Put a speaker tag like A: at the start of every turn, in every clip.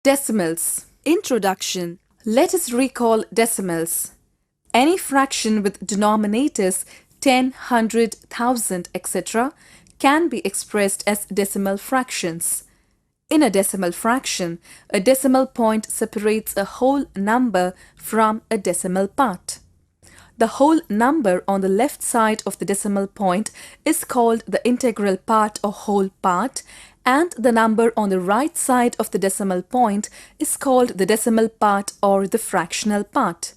A: Decimals. Introduction. Let us recall decimals. Any fraction with denominators 10, 100, 1000, etc. can be expressed as decimal fractions. In a decimal fraction, a decimal point separates a whole number from a decimal part. The whole number on the left side of the decimal point is called the integral part or whole part, and the number on the right side of the decimal point is called the decimal part or the fractional part.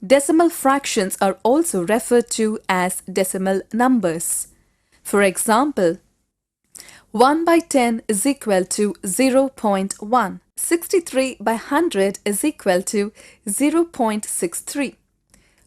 A: Decimal fractions are also referred to as decimal numbers. For example, 1 by 10 is equal to 0.1. 63 by 100 is equal to 0.63.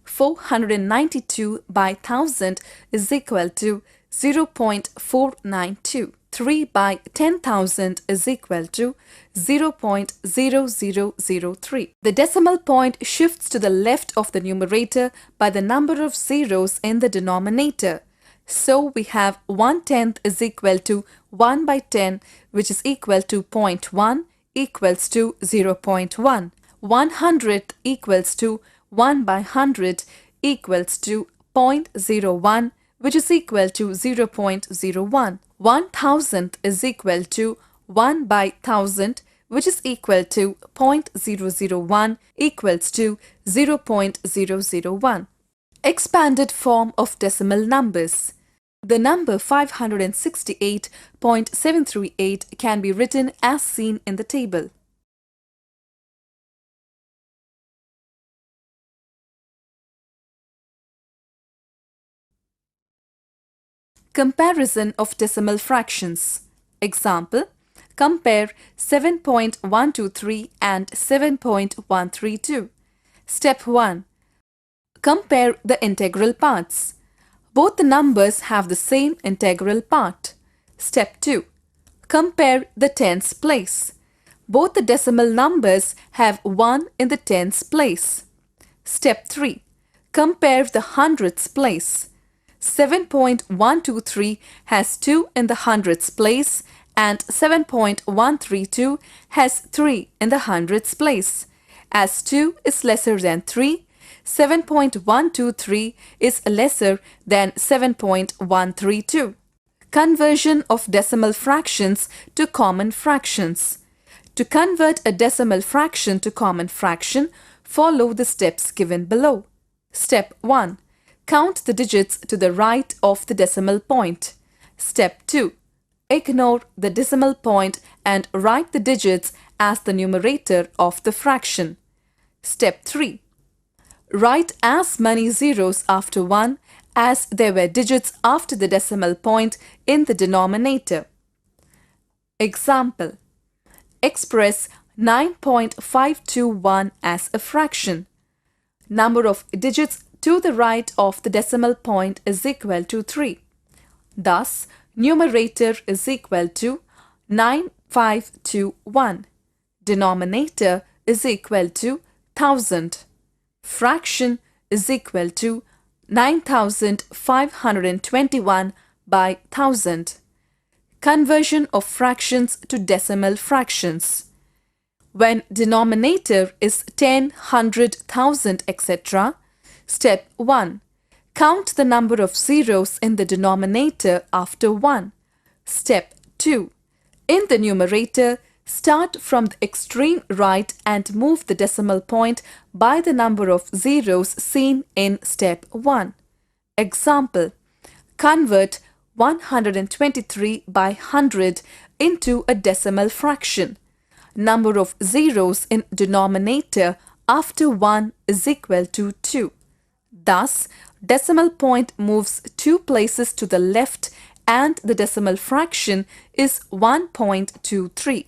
A: 492 by 1000 is equal to 0.492. 3 by 10,000 is equal to 0.0003. The decimal point shifts to the left of the numerator by the number of zeros in the denominator. So we have 1/10 is equal to 1 by 10, which is equal to 0.1 equals to 0.1. 100th equals to 1 by 100 equals to 0.01, which is equal to 0.01. 1000th is equal to 1 by 1000, which is equal to 0.001 equals to 0.001. Expanded form of decimal numbers. The number 568.738 can be written as seen in the table. Comparison of decimal fractions. Example, compare 7.123 and 7.132. Step 1. Compare the integral parts. Both the numbers have the same integral part. Step 2. Compare the tens place. Both the decimal numbers have 1 in the tens place. Step 3. Compare the hundredths place. 7.123 has 2 in the hundredths place and 7.132 has 3 in the hundredths place. As 2 is lesser than 3, 7.123 is lesser than 7.132. Conversion of decimal fractions to common fractions. To convert a decimal fraction to common fraction, follow the steps given below. Step 1. Count the digits to the right of the decimal point. Step 2. Ignore the decimal point and write the digits as the numerator of the fraction. Step 3. Write as many zeros after 1 as there were digits after the decimal point in the denominator. Example. Express 9.521 as a fraction. Number of digits to the right of the decimal point is equal to 3. Thus, numerator is equal to 9521. Denominator is equal to 1000. Fraction is equal to 9521 by 1000. Conversion of fractions to decimal fractions. When denominator is 10, 100, 1000, etc., Step 1. Count the number of zeros in the denominator after 1. Step 2. In the numerator, start from the extreme right and move the decimal point by the number of zeros seen in Step 1. Example. Convert 123 by 100 into a decimal fraction. Number of zeros in denominator after 1 is equal to 2. Thus, decimal point moves 2 places to the left and the decimal fraction is 1.23.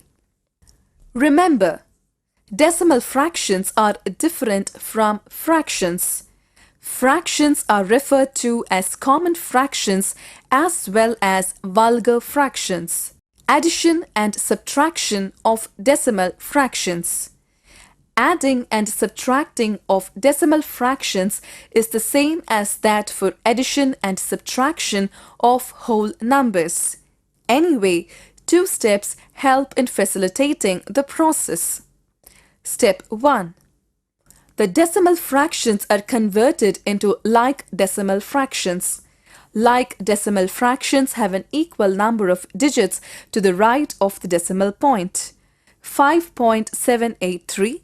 A: Remember, decimal fractions are different from fractions. Fractions are referred to as common fractions as well as vulgar fractions. Addition and subtraction of decimal fractions. Adding and subtracting of decimal fractions is the same as that for addition and subtraction of whole numbers. Anyway, Two steps help in facilitating the process. Step 1. The decimal fractions are converted into like decimal fractions. Like decimal fractions have an equal number of digits to the right of the decimal point. 5.783,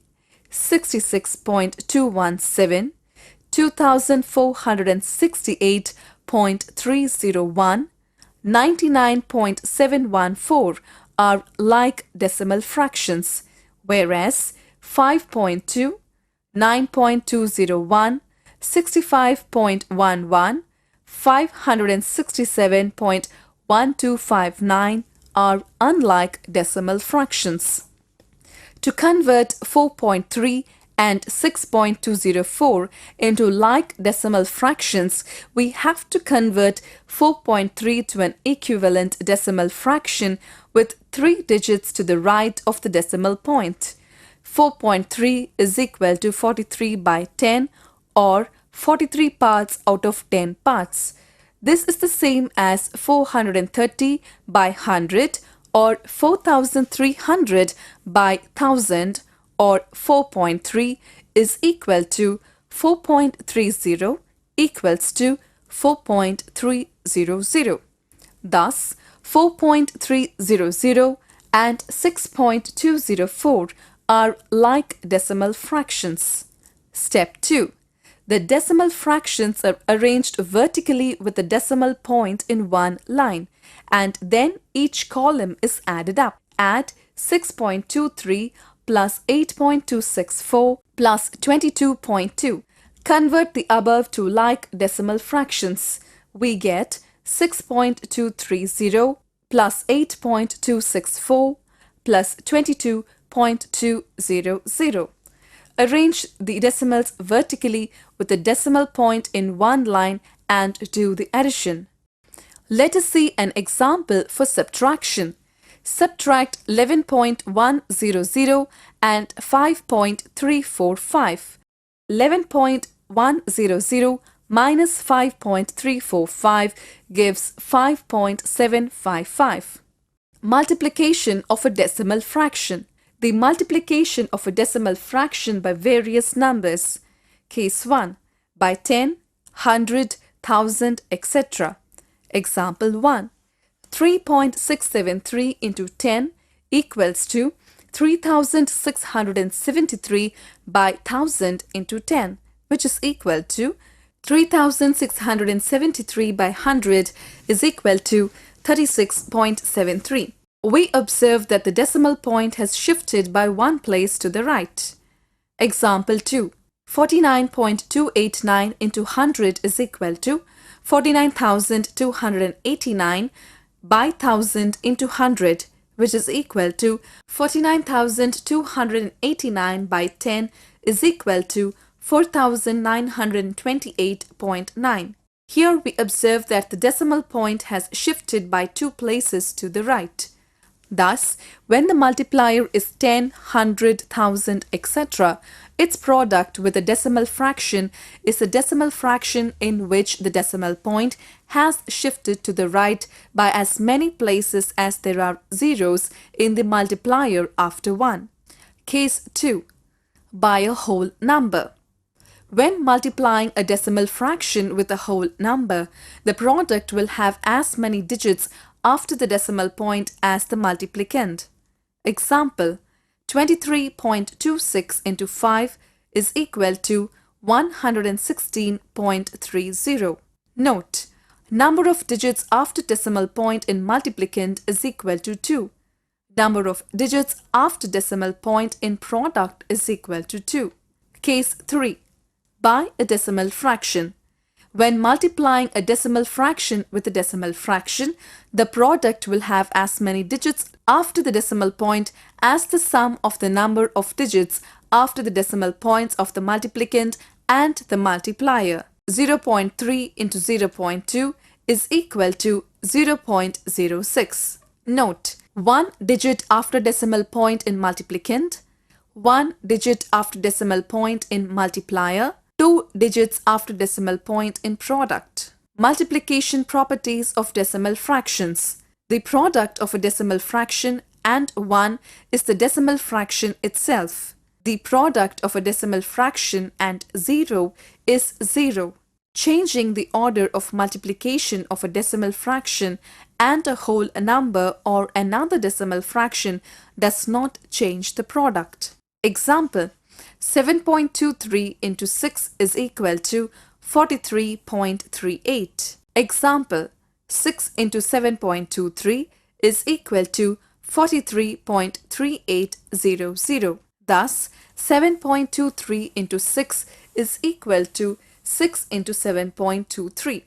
A: 66.217, 2468.301, 99.714 are like decimal fractions, whereas 5.2, 9.201, 65.11, 567.1259 are unlike decimal fractions. To convert 4.3 and 6.204 into like decimal fractions, we have to convert 4.3 to an equivalent decimal fraction with 3 digits to the right of the decimal point. 4.3 is equal to 43 by 10 or 43 parts out of 10 parts. This is the same as 430 by 100 or 4300 by 1000, or 4.3 is equal to 4.30 equals to 4.300. Thus, 4.300 and 6.204 are like decimal fractions. Step 2. The decimal fractions are arranged vertically with the decimal point in one line, and then each column is added up. Add 6.23 plus 8.264 plus 22.2. Convert the above to like decimal fractions. We get 6.230 plus 8.264 plus 22.200. Arrange the decimals vertically with the decimal point in one line and do the addition. Let us see an example for subtraction. Subtract 11.100 and 5.345. 11.100 minus 5.345 gives 5.755. Multiplication of a decimal fraction. The multiplication of a decimal fraction by various numbers. Case 1. By 10, 100, 1000, etc. Example 1. 3.673 into 10 equals to 3673 by 1000 into 10, which is equal to 3673 by 100 is equal to 36.73. We observe that the decimal point has shifted by one place to the right. Example 2. 49.289 into 100 is equal to 49,289 by 1000 into 100, which is equal to 49,289 by 10 is equal to 4,928.9. Here we observe that the decimal point has shifted by 2 places to the right. Thus, when the multiplier is 10, 100, 1000, etc., its product with a decimal fraction is a decimal fraction in which the decimal point has shifted to the right by as many places as there are zeros in the multiplier after 1. Case 2. By a whole number. When multiplying a decimal fraction with a whole number, the product will have as many digits after the decimal point as the multiplicand. Example: 23.26 into 5 is equal to 116.30. Note: number of digits after decimal point in multiplicand is equal to 2. Number of digits after decimal point in product is equal to 2. Case 3. By a decimal fraction. When multiplying a decimal fraction with a decimal fraction, the product will have as many digits after the decimal point as the sum of the number of digits after the decimal points of the multiplicand and the multiplier. 0.3 into 0.2 is equal to 0.06. Note: 1 digit after decimal point in multiplicand, 1 digit after decimal point in multiplier, 2 digits after decimal point in product. Multiplication properties of decimal fractions. The product of a decimal fraction and 1 is the decimal fraction itself. The product of a decimal fraction and 0 is 0. Changing the order of multiplication of a decimal fraction and a whole number or another decimal fraction does not change the product. Example: 7.23 into 6 is equal to 43.38. Example: 6 into 7.23 is equal to 43.3800. Thus, 7.23 into 6 is equal to 6 into 7.23.